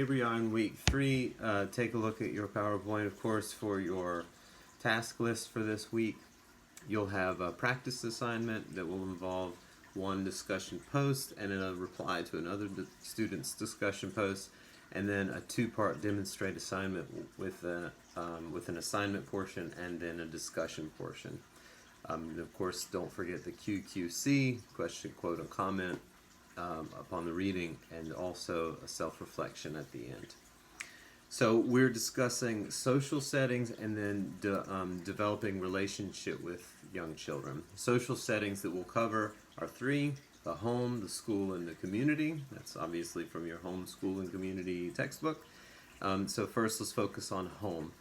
Here we are in week 3. Take a look at your PowerPoint, of course, for your task list for this week. You'll have a practice assignment that will involve one discussion post and then a reply to another student's discussion post, and then a 2-part demonstrate assignment with an assignment portion and then a discussion portion. And of course, don't forget the QQC, question, quote, or comment, upon the reading, and also a self-reflection at the end. So we're discussing social settings and then developing relationship with young children. Social settings that we'll cover are 3: the home, the school, and the community. That's obviously from your home, school, and community textbook. So first, let's focus on home.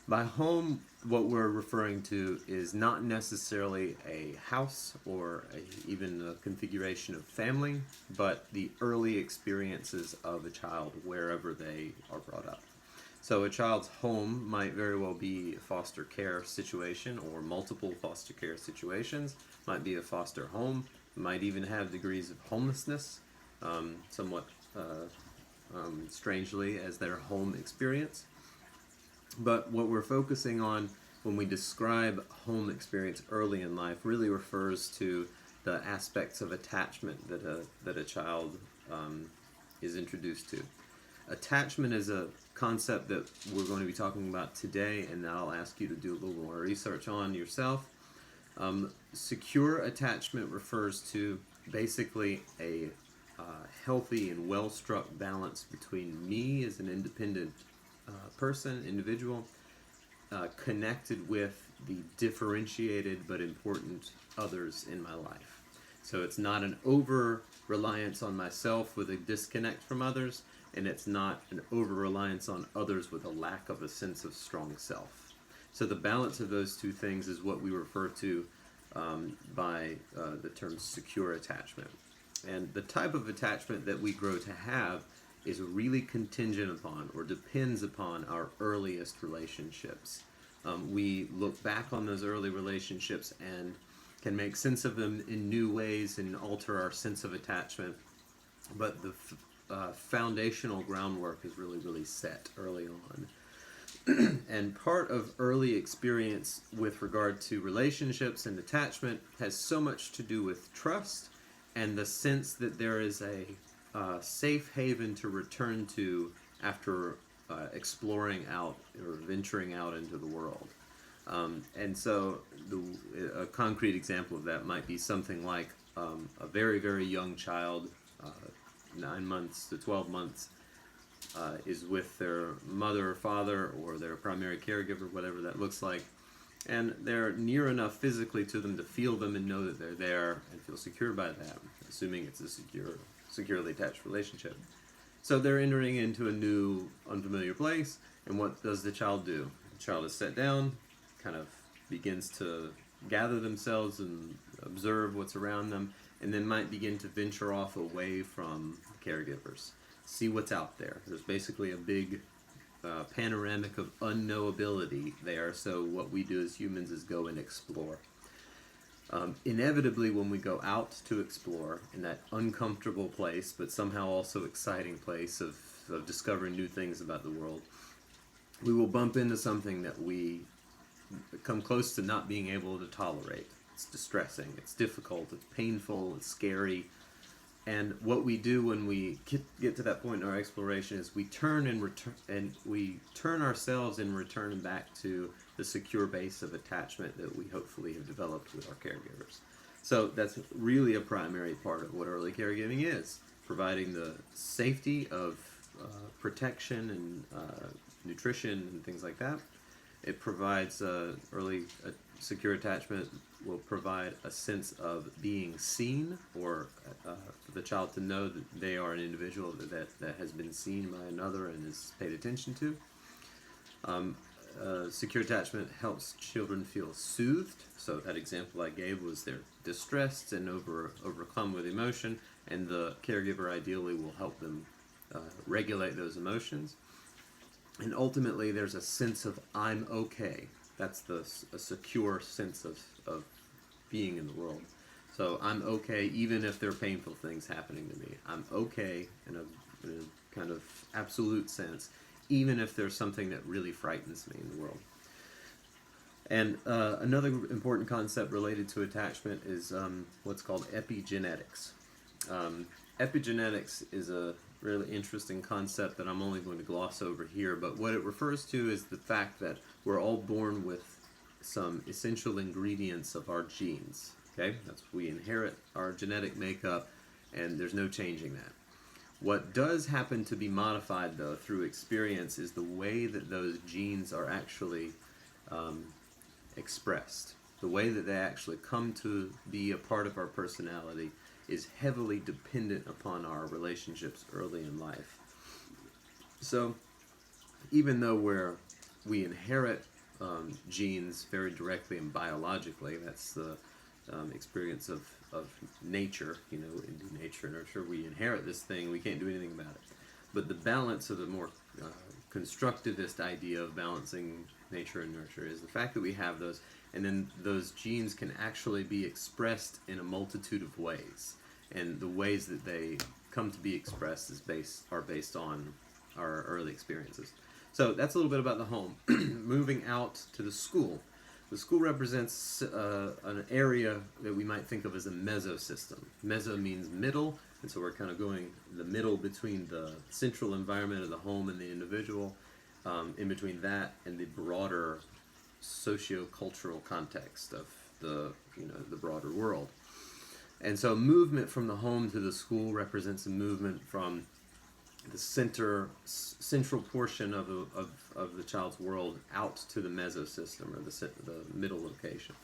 By home, what we're referring to is not necessarily a house or even a configuration of family, but the early experiences of a child wherever they are brought up. So a child's home might very well be a foster care situation or multiple foster care situations, might be a foster home, might even have degrees of homelessness, somewhat strangely as their home experience. But what we're focusing on when we describe home experience early in life really refers to the aspects of attachment that a child is introduced to. Attachment is a concept that we're going to be talking about today, and I'll ask you to do a little more research on yourself. Secure attachment refers to basically a healthy and well-struck balance between me as an independent person, individual, connected with the differentiated but important others in my life. So it's not an over-reliance on myself with a disconnect from others, and it's not an over-reliance on others with a lack of a sense of strong self. So the balance of those two things is what we refer to by the term secure attachment. And the type of attachment that we grow to have is really contingent upon or depends upon our earliest relationships. We look back on those early relationships and can make sense of them in new ways and alter our sense of attachment, but the foundational groundwork is really set early on. And part of early experience with regard to relationships and attachment has so much to do with trust and the sense that there is a safe haven to return to after exploring out or venturing out into the world. And so a concrete example of that might be something like a very young child, 9 months to 12 months, is with their mother or father or their primary caregiver, whatever that looks like, and they're near enough physically to them to feel them and know that they're there and feel secure by that, assuming it's a securely attached relationship. So they're entering into a new, unfamiliar place, and what does the child do? The child is set down, kind of begins to gather themselves and observe what's around them, and then might begin to venture off away from caregivers. See what's out there. There's basically a big panoramic of unknowability there, so what we do as humans is go and explore. Inevitably, when we go out to explore in that uncomfortable place, but somehow also exciting place of discovering new things about the world, we will bump into something that we come close to not being able to tolerate. It's distressing, it's difficult, it's painful, it's scary. And what we do when we get to that point in our exploration is we turn ourselves and return back to the secure base of attachment that we hopefully have developed with our caregivers. So that's really a primary part of what early caregiving is, providing the safety of protection and nutrition and things like that. It provides early secure attachment will provide a sense of being seen, or for the child to know that they are an individual that has been seen by another and is paid attention to. Secure attachment helps children feel soothed. So that example I gave was they're distressed and overcome with emotion, and the caregiver ideally will help them regulate those emotions. And ultimately, there's a sense of I'm okay. That's a secure sense of being in the world. So I'm okay even if there are painful things happening to me. I'm okay in a kind of absolute sense, even if there's something that really frightens me in the world. And another important concept related to attachment is what's called epigenetics. Epigenetics is a really interesting concept that I'm only going to gloss over here, but what it refers to is the fact that we're all born with some essential ingredients of our genes. Okay, we inherit our genetic makeup, and there's no changing that. What does happen to be modified, though, through experience is the way that those genes are actually expressed. The way that they actually come to be a part of our personality is heavily dependent upon our relationships early in life. So even though we inherit genes very directly and biologically, that's the experience of nature, in nature and nurture, we inherit this thing, we can't do anything about it. But the balance of the more constructivist idea of balancing nature and nurture is the fact that we have those, and then those genes can actually be expressed in a multitude of ways. And the ways that they come to be expressed are based on our early experiences. So that's a little bit about the home. Moving out to the school. The school represents an area that we might think of as a mesosystem. Meso means middle, and so we're kind of going the middle between the central environment of the home and the individual, in between that and the broader socio-cultural context of the broader world. And so movement from the home to the school represents a movement from the central portion of the child's world out to the mesosystem, or the middle location.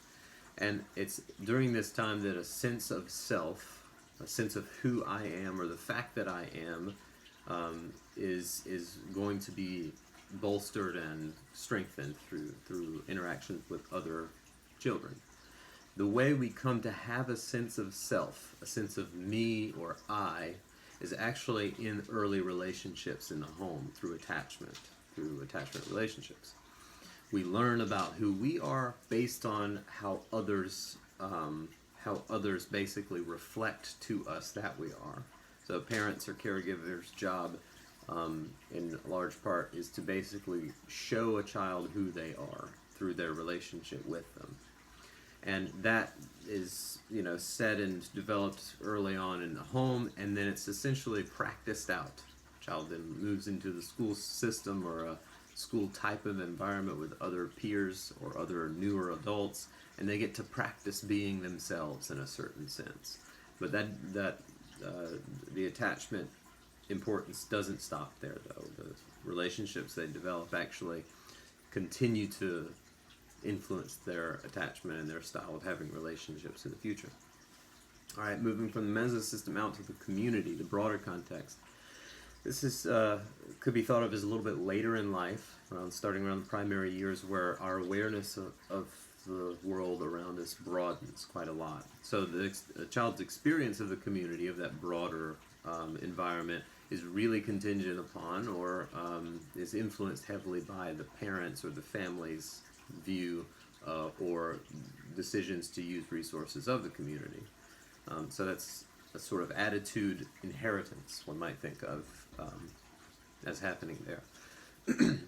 And it's during this time that a sense of self, a sense of who I am, or the fact that I am, is going to be bolstered and strengthened through interactions with other children. The way we come to have a sense of self, a sense of me or I, is actually in early relationships in the home through attachment relationships. We learn about who we are based on how others basically reflect to us that we are. So parents or caregivers' job, in large part, is to basically show a child who they are through their relationship with them. And that is, set and developed early on in the home, and then it's essentially practiced out. Child then moves into the school system or a school type of environment with other peers or other newer adults, and they get to practice being themselves in a certain sense. But the attachment importance doesn't stop there, though. The relationships they develop actually continue to influence their attachment and their style of having relationships in the future. All right, moving from the mesosystem out to the community, the broader context. This is could be thought of as a little bit later in life, starting around the primary years, where our awareness of the world around us broadens quite a lot. So the child's experience of the community, of that broader environment, is really contingent upon or is influenced heavily by the parents or the family's view or decisions to use resources of the community. So that's a sort of attitude inheritance, one might think of as happening there.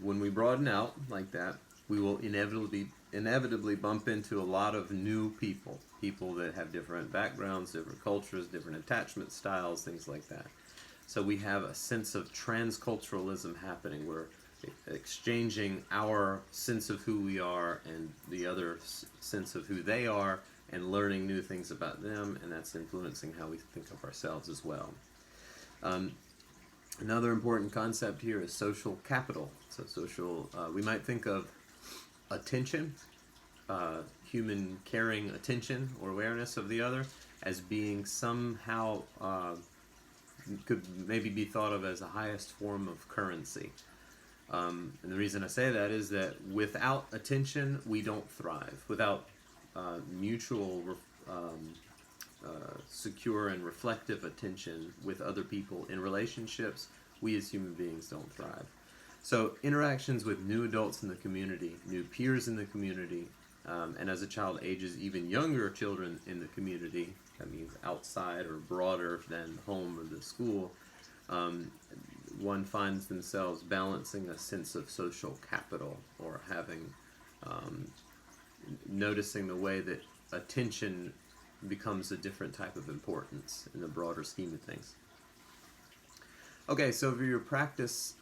When we broaden out like that, we will inevitably bump into a lot of new people that have different backgrounds, different cultures, different attachment styles, things like that. So we have a sense of transculturalism happening. We're exchanging our sense of who we are and the other sense of who they are, and learning new things about them, and that's influencing how we think of ourselves as well. Another important concept here is social capital. So we might think of attention, human caring attention or awareness of the other, as being somehow could maybe be thought of as the highest form of currency. And the reason I say that is that without attention, we don't thrive. Without mutual secure and reflective attention with other people in relationships, we as human beings don't thrive. So interactions with new adults in the community, new peers in the community, and as a child ages, even younger children in the community, that means outside or broader than home or the school, one finds themselves balancing a sense of social capital, or having noticing the way that attention becomes a different type of importance in the broader scheme of things. Okay, so for your practice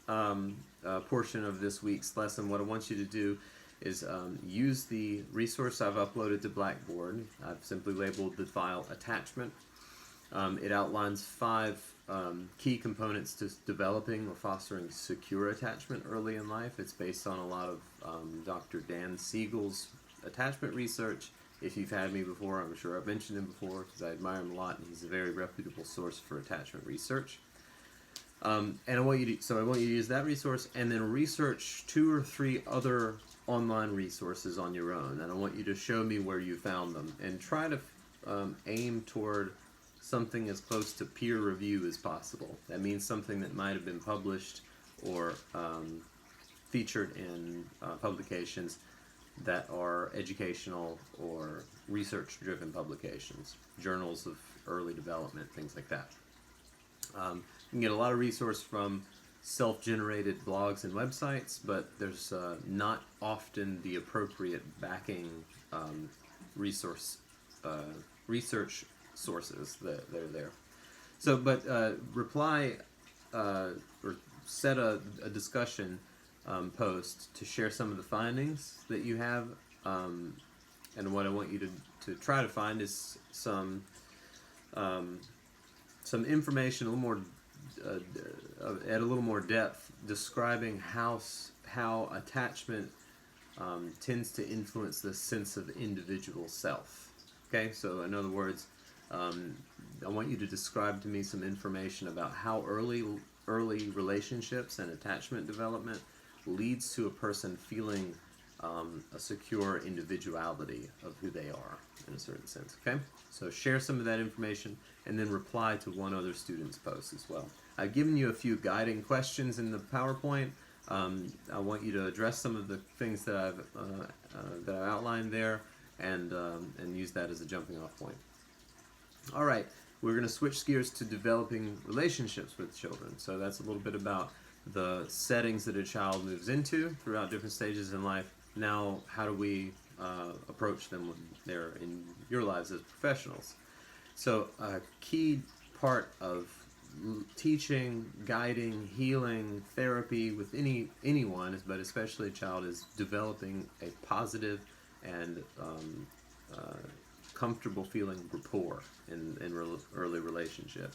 portion of this week's lesson, what I want you to do is use the resource I've uploaded to Blackboard. I've simply labeled the file attachment. It outlines 5 key components to developing or fostering secure attachment early in life. It's based on a lot of Dr. Dan Siegel's attachment research. If you've had me before, I'm sure I've mentioned him before because I admire him a lot, and he's a very reputable source for attachment research. And I want you to use that resource, and then research 2 or 3 other online resources on your own, and I want you to show me where you found them, and try to aim toward something as close to peer review as possible. That means something that might have been published or featured in publications that are educational or research-driven publications, journals of early development, things like that. You can get a lot of resource from self-generated blogs and websites, but there's not often the appropriate backing research sources that are there. So, but reply or set a discussion post to share some of the findings that you have, and what I want you to try to find is some information a little more at a little more depth, describing how attachment tends to influence the sense of individual self. Okay, so in other words, I want you to describe to me some information about how early relationships and attachment development leads to a person feeling a secure individuality of who they are in a certain sense. Okay, so share some of that information and then reply to one other student's post as well. I've given you a few guiding questions in the PowerPoint. I want you to address some of the things that I've outlined there, and use that as a jumping off point. All right, we're going to switch gears to developing relationships with children. So that's a little bit about the settings that a child moves into throughout different stages in life. Now, how do we approach them when they're in your lives as professionals? So a key part of teaching, guiding, healing, therapy with anyone, but especially a child, is developing a positive and comfortable feeling rapport in early relationship.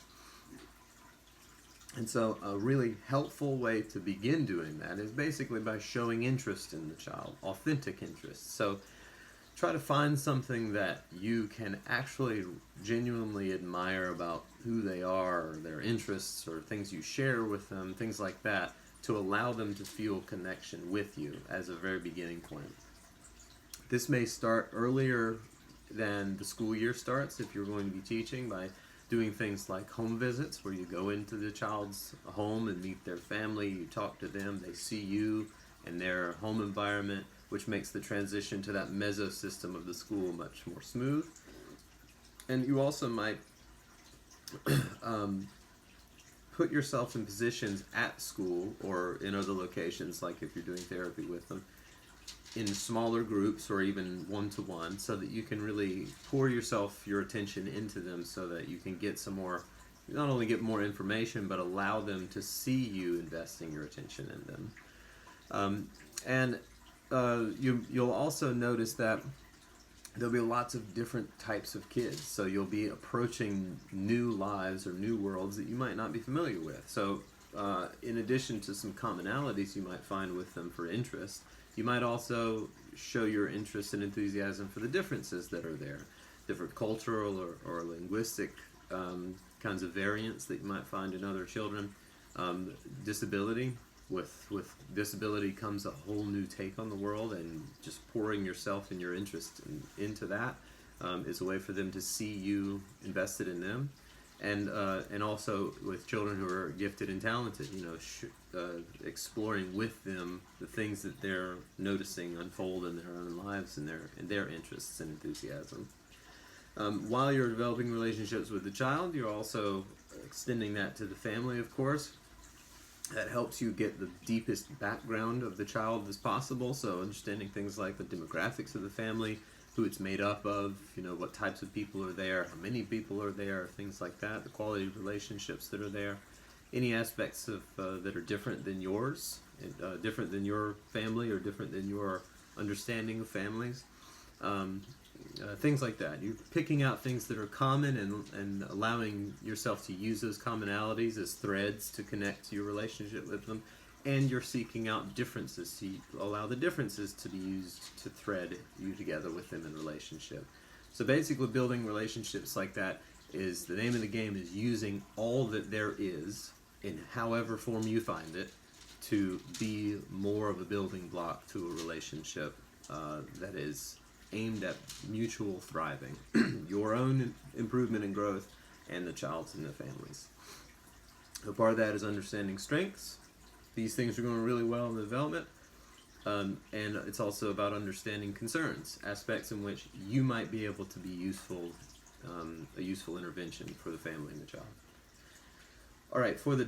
And so a really helpful way to begin doing that is basically by showing interest in the child, authentic interest. So try to find something that you can actually genuinely admire about who they are, or their interests, or things you share with them, things like that, to allow them to feel connection with you as a very beginning point. This may start earlier than the school year starts if you're going to be teaching, by doing things like home visits, where you go into the child's home and meet their family, you talk to them, they see you and their home environment, which makes the transition to that mesosystem of the school much more smooth. And you also might put yourself in positions at school or in other locations, like if you're doing therapy with them, in smaller groups or even one-to-one, so that you can really pour your attention into them, so that you can get some more, not only get more information, but allow them to see you investing your attention in them. You'll also notice that there'll be lots of different types of kids, so you'll be approaching new lives or new worlds that you might not be familiar with. So in addition to some commonalities you might find with them for interest, you might also show your interest and enthusiasm for the differences that are there, different cultural or linguistic kinds of variants that you might find in other children. Disability. With disability comes a whole new take on the world, and just pouring yourself and your interest into that is a way for them to see you invested in them. And also with children who are gifted and talented, exploring with them the things that they're noticing unfold in their own lives and their interests and enthusiasm. While you're developing relationships with the child, you're also extending that to the family, of course. That helps you get the deepest background of the child as possible, so understanding things like the demographics of the family, who it's made up of, what types of people are there, how many people are there, things like that, the quality of relationships that are there, any aspects of that are different than yours, different than your family or different than your understanding of families. Things like that. You're picking out things that are common and allowing yourself to use those commonalities as threads to connect to your relationship with them, and you're seeking out differences to allow the differences to be used to thread you together with them in relationship. So basically building relationships like that is, the name of the game is using all that there is, in however form you find it, to be more of a building block to a relationship that is aimed at mutual thriving, your own improvement and growth, and the child's and the family's. So part of that is understanding strengths. These things are going really well in the development. And it's also about understanding concerns, aspects in which you might be able to be useful, a useful intervention for the family and the child. All right, for the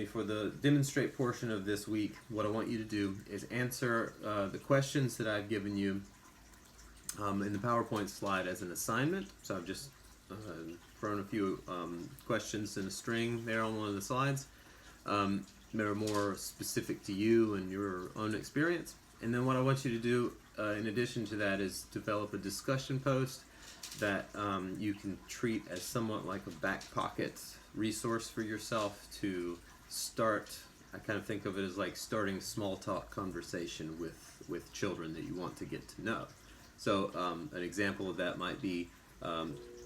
for the demonstrate portion of this week, what I want you to do is answer the questions that I've given you in the PowerPoint slide as an assignment. So I've just thrown a few questions in a string there on one of the slides. That are more specific to you and your own experience. And then what I want you to do, in addition to that, is develop a discussion post that you can treat as somewhat like a back pocket resource for yourself to start. I kind of think of it as like starting small talk conversation with children that you want to get to know. So an example of that might be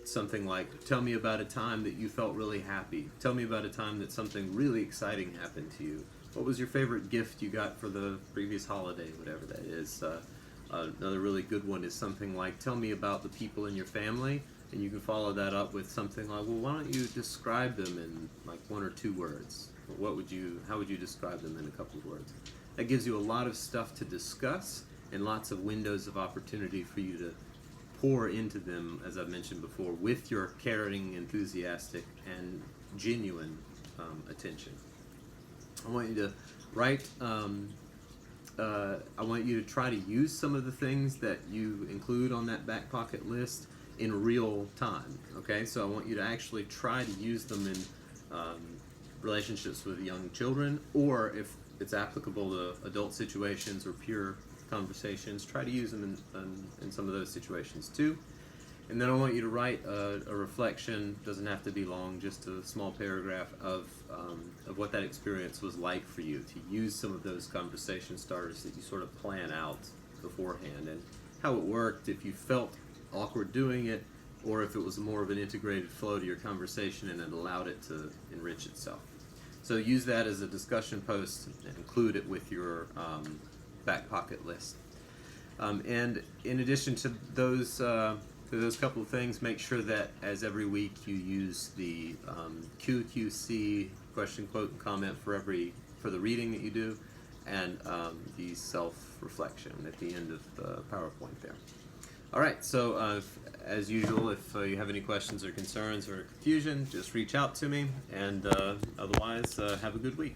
something like, tell me about a time that you felt really happy. Tell me about a time that something really exciting happened to you. What was your favorite gift you got for the previous holiday, whatever that is. Another really good one is something like, tell me about the people in your family, and you can follow that up with something like, well, why don't you describe them in like 1 or 2 words? How would you describe them in a couple of words? That gives you a lot of stuff to discuss and lots of windows of opportunity for you to pour into them, as I've mentioned before, with your caring, enthusiastic, and genuine attention. I want you to write, I want you to try to use some of the things that you include on that back pocket list in real time, okay? So I want you to actually try to use them in relationships with young children, or if it's applicable to adult situations or pure conversations, try to use them in some of those situations too. And then I want you to write a reflection, doesn't have to be long, just a small paragraph of what that experience was like for you, to use some of those conversation starters that you sort of plan out beforehand, and how it worked, if you felt awkward doing it, or if it was more of an integrated flow to your conversation and it allowed it to enrich itself. So use that as a discussion post and include it with your back pocket list. And in addition to those couple of things, make sure that as every week you use the QQC, question, quote, and comment for the reading that you do, and the self-reflection at the end of the PowerPoint there. All right, so as usual, if you have any questions or concerns or confusion, just reach out to me, and otherwise, have a good week.